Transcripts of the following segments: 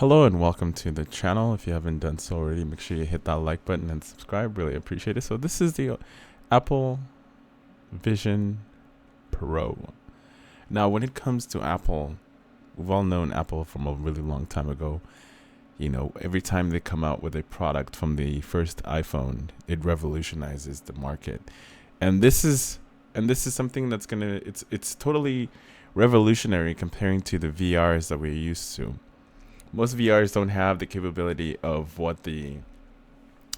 Hello and welcome to the channel. If you haven't done so already, make sure you hit that like button and subscribe. Really appreciate it. So this is the Apple Vision Pro. Now, when it comes to Apple, we've all known Apple from a really long time ago. You know, every time they come out with a product from the first iPhone, it revolutionizes the market. And this is something that's gonna it's totally revolutionary comparing to the VRs that we're used to. Most VRs don't have the capability of what the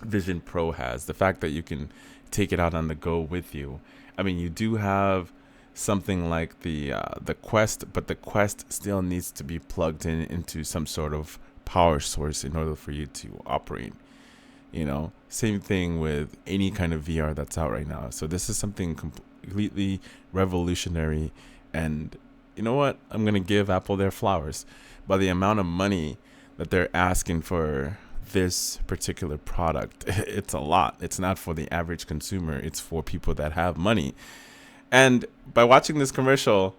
Vision Pro has. The fact that you can take it out on the go with you. I mean, you do have something like the Quest, but the Quest still needs to be plugged in into some sort of power source in order for you to operate. You know, same thing with any kind of VR that's out right now. So this is something completely revolutionary, and you know what? I'm gonna give Apple their flowers by the amount of money that they're asking for this particular product. It's a lot. It's not for the average consumer. It's for people that have money. And by watching this commercial,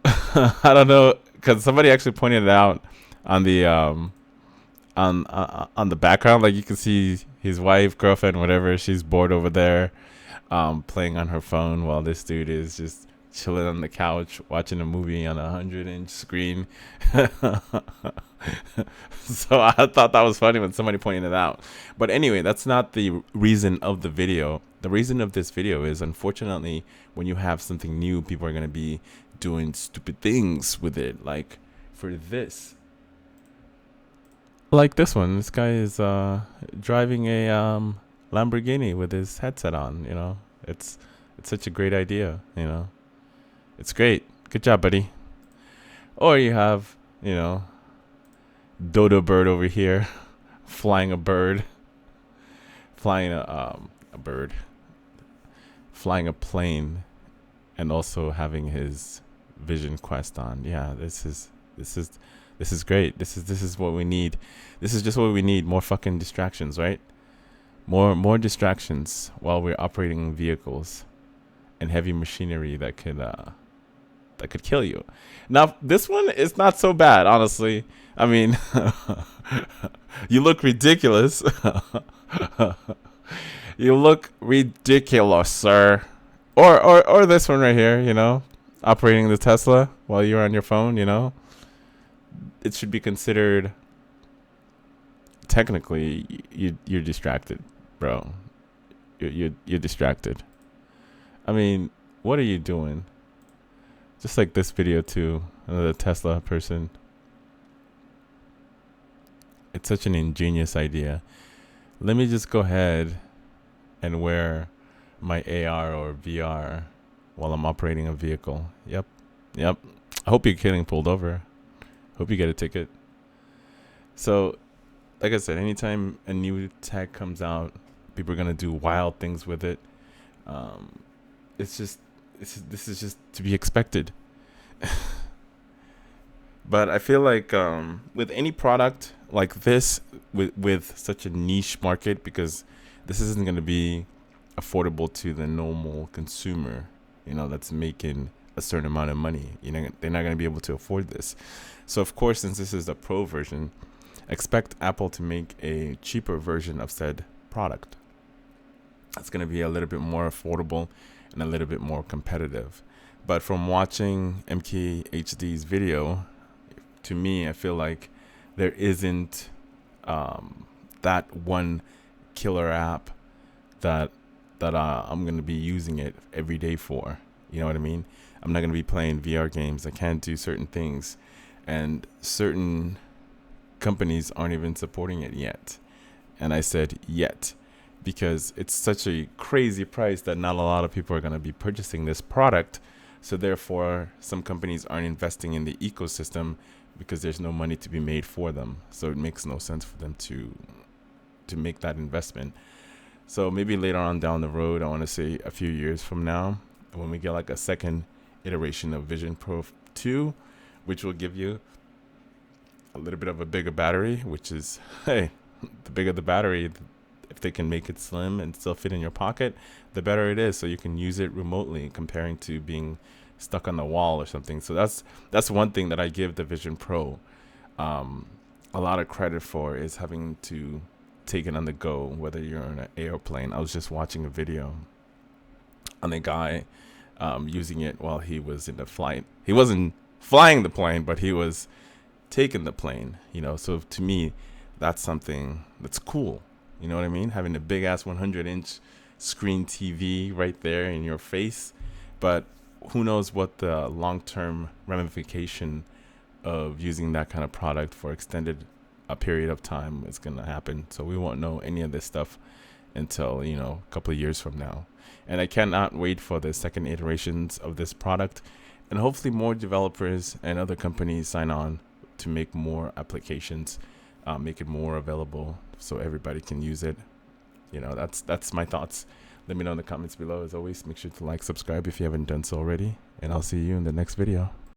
I don't know, because somebody actually pointed it out on the on the background. Like you can see his wife, girlfriend, whatever. She's bored over there, playing on her phone while this dude is just chilling on the couch watching a movie on a 100-inch screen. So I thought that was funny when somebody pointed it out. But anyway, that's not the reason of the video. The reason of this video is, unfortunately, when you have something new, people are going to be doing stupid things with it. Like for this, like this one, this guy is driving a Lamborghini with his headset on. You know, it's such a great idea. You know, it's great. Good job, buddy. Or you have, you know, Dodo Bird over here, flying a bird, flying a bird, flying a plane, and also having his Vision Quest on. Yeah, this is great. This is what we need. This is just what we need. More fucking distractions, right? More distractions while we're operating vehicles and heavy machinery that could kill you. Now, this one is not so bad, honestly. I mean, you look ridiculous. You look ridiculous, sir. Or this one right here, you know, operating the Tesla while you're on your phone, you know. It should be considered technically you're distracted, bro. You're distracted. I mean, what are you doing? Just like this video too, another Tesla person. It's such an ingenious idea. Let me just go ahead and wear my AR or VR while I'm operating a vehicle. Yep. I hope you're getting pulled over. Hope you get a ticket. So, like I said, anytime a new tech comes out, people are gonna do wild things with it. Um, it's just, this is just to be expected. But I feel like with any product like this, with such a niche market, because this isn't going to be affordable to the normal consumer, you know, that's making a certain amount of money. You know, they're not going to be able to afford this. So of course, since this is the pro version, expect Apple to make a cheaper version of said product. It's going to be a little bit more affordable and a little bit more competitive. But from watching MKHD's video, to me, I feel like there isn't that one killer app that I'm gonna be using it every day for. You know what I mean? I'm not gonna be playing VR games. I can't do certain things, and certain companies aren't even supporting it yet. And I said yet because it's such a crazy price that not a lot of people are gonna be purchasing this product. So therefore, some companies aren't investing in the ecosystem because there's no money to be made for them. So it makes no sense for them to make that investment. So maybe later on down the road, I want to say a few years from now, when we get like a second iteration of Vision Pro 2, which will give you a little bit of a bigger battery, which is, hey, the bigger the battery, if they can make it slim and still fit in your pocket, the better it is. So you can use it remotely, comparing to being stuck on the wall or something. So that's one thing that I give the Vision Pro. a lot of credit for is having to take it on the go, whether you're in an airplane. I was just watching a video on a guy using it while he was in the flight. He wasn't flying the plane, but he was taking the plane, you know. So to me, that's something that's cool. You know what I mean? Having a big ass 100-inch screen TV right there in your face. But who knows what the long term ramification of using that kind of product for extended a period of time is going to happen. So we won't know any of this stuff until, you know, a couple of years from now. And I cannot wait for the second iterations of this product, and hopefully more developers and other companies sign on to make more applications, make it more available so everybody can use it. You know, that's my thoughts. Let me know in the comments below. As always, make sure to like, subscribe if you haven't done so already, and I'll see you in the next video.